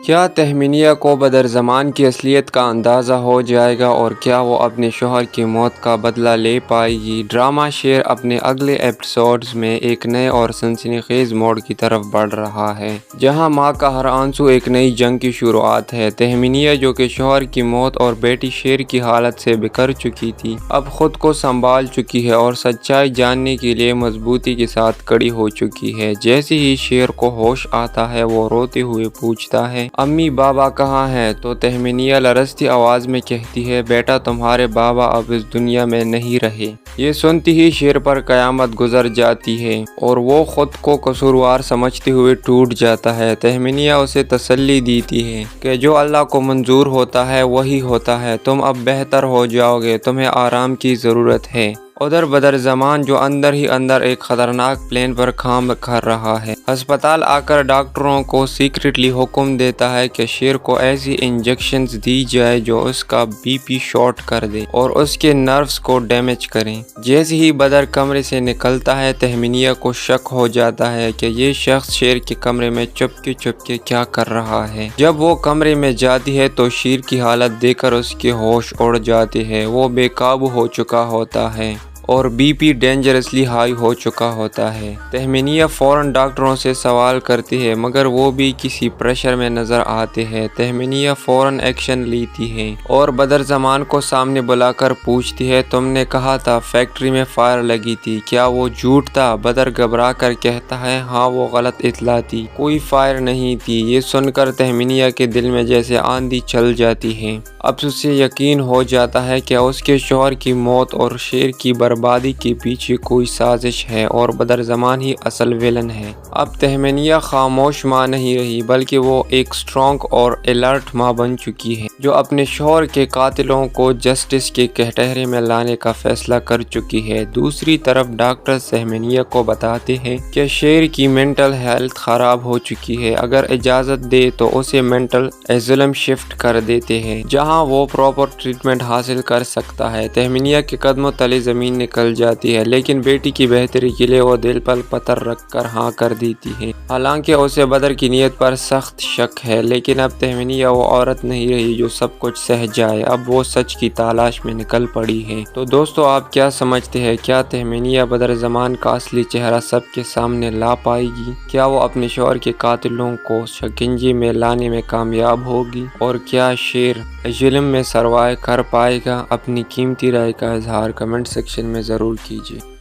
کیا تہمینیہ کو بدر زمان کی اصلیت کا اندازہ ہو جائے گا اور کیا وہ اپنے شوہر کی موت کا بدلہ لے پائے گی؟ ڈرامہ شیر اپنے اگلے ایپیسوڈز میں ایک نئے اور سنسنی خیز موڑ کی طرف بڑھ رہا ہے، جہاں ماں کا ہر آنسو ایک نئی جنگ کی شروعات ہے۔ تہمینیہ، جو کہ شوہر کی موت اور بیٹی شیر کی حالت سے بکھر چکی تھی، اب خود کو سنبھال چکی ہے اور سچائی جاننے کے لیے مضبوطی کے ساتھ کھڑی ہو چکی ہے۔ جیسے ہی شیر کو ہوش آتا ہے، وہ روتے ہوئے پوچھتا ہے، امی بابا کہاں ہیں؟ تو تہمینیہ لرزتی آواز میں کہتی ہے، بیٹا تمہارے بابا اب اس دنیا میں نہیں رہے۔ یہ سنتی ہی شیر پر قیامت گزر جاتی ہے اور وہ خود کو قصوروار سمجھتے ہوئے ٹوٹ جاتا ہے۔ تہمینیہ اسے تسلی دیتی ہے کہ جو اللہ کو منظور ہوتا ہے وہی ہوتا ہے، تم اب بہتر ہو جاؤ گے، تمہیں آرام کی ضرورت ہے۔ ادھر بدر زمان، جو اندر ہی اندر ایک خطرناک پلان پر کام کر رہا ہے، ہسپتال آ کر ڈاکٹروں کو سیکریٹلی حکم دیتا ہے کہ شیر کو ایسی انجیکشنز دی جائے جو اس کا بی پی شارٹ کر دے اور اس کے نروز کو ڈیمیج کریں۔ جیسے ہی بدر کمرے سے نکلتا ہے، تہمینیہ کو شک ہو جاتا ہے کہ یہ شخص شیر کے کمرے میں چپ کے کیا کر رہا ہے۔ جب وہ کمرے میں جاتی ہے تو شیر کی حالت دیکھ کر اس کے ہوش اڑ جاتے ہیں۔ وہ بے قابو ہو چکا ہوتا ہے اور بی پی ڈینجرسلی ہائی ہو چکا ہوتا ہے۔ تہمینیہ فوراً ڈاکٹروں سے سوال کرتی ہے، مگر وہ بھی کسی پریشر میں نظر آتے ہیں۔ تہمینیہ فوراً ایکشن لیتی ہے اور بدر زمان کو سامنے بلا کر پوچھتی ہے، تم نے کہا تھا فیکٹری میں فائر لگی تھی، کیا وہ جھوٹ تھا؟ بدر گھبرا کر کہتا ہے، ہاں وہ غلط اطلاع تھی، کوئی فائر نہیں تھی۔ یہ سن کر تہمینیہ کے دل میں جیسے آندھی چل جاتی ہے۔ اب اسے یقین ہو جاتا ہے کہ اس کے شوہر کی موت اور شیر کی بربادی کے پیچھے کوئی سازش ہے اور بدر زمان ہی اصل ویلن ہے۔ اب تہمینیہ خاموش ماں نہیں رہی، بلکہ وہ ایک اسٹرانگ اور الرٹ ماں بن چکی ہے، جو اپنے شوہر کے قاتلوں کو جسٹس کے کٹہرے میں لانے کا فیصلہ کر چکی ہے۔ دوسری طرف ڈاکٹر تہمینیہ کو بتاتے ہیں کہ شیر کی مینٹل ہیلتھ خراب ہو چکی ہے، اگر اجازت دے تو اسے مینٹل ایزائلم شفٹ کر دیتے ہیں، جہاں وہ پراپر ٹریٹمنٹ حاصل کر سکتا ہے۔ تہمینیہ کے قدموں تلے زمین نکل جاتی ہے، لیکن بیٹی کی بہتری کے لیے وہ دل پر پتھر رکھ کر ہاں کر دیتی ہے۔ حالانکہ اسے بدر کی نیت پر سخت شک ہے، لیکن اب تہمینیہ وہ عورت نہیں رہی جو سب کچھ سہ جائے، اب وہ سچ کی تلاش میں نکل پڑی ہے۔ تو دوستو، آپ کیا سمجھتے ہیں؟ کیا تہمینیہ بدر زمان کا اصلی چہرہ سب کے سامنے لا پائے گی؟ کیا وہ اپنے شوہر کے قاتلوں کو شکنجے میں لانے میں کامیاب ہوگی؟ اور کیا شیر ظلم میں سروائیو کر پائے گا؟ اپنی قیمتی رائے کا اظہار کمنٹ سیکشن میں ضرور کیجیے۔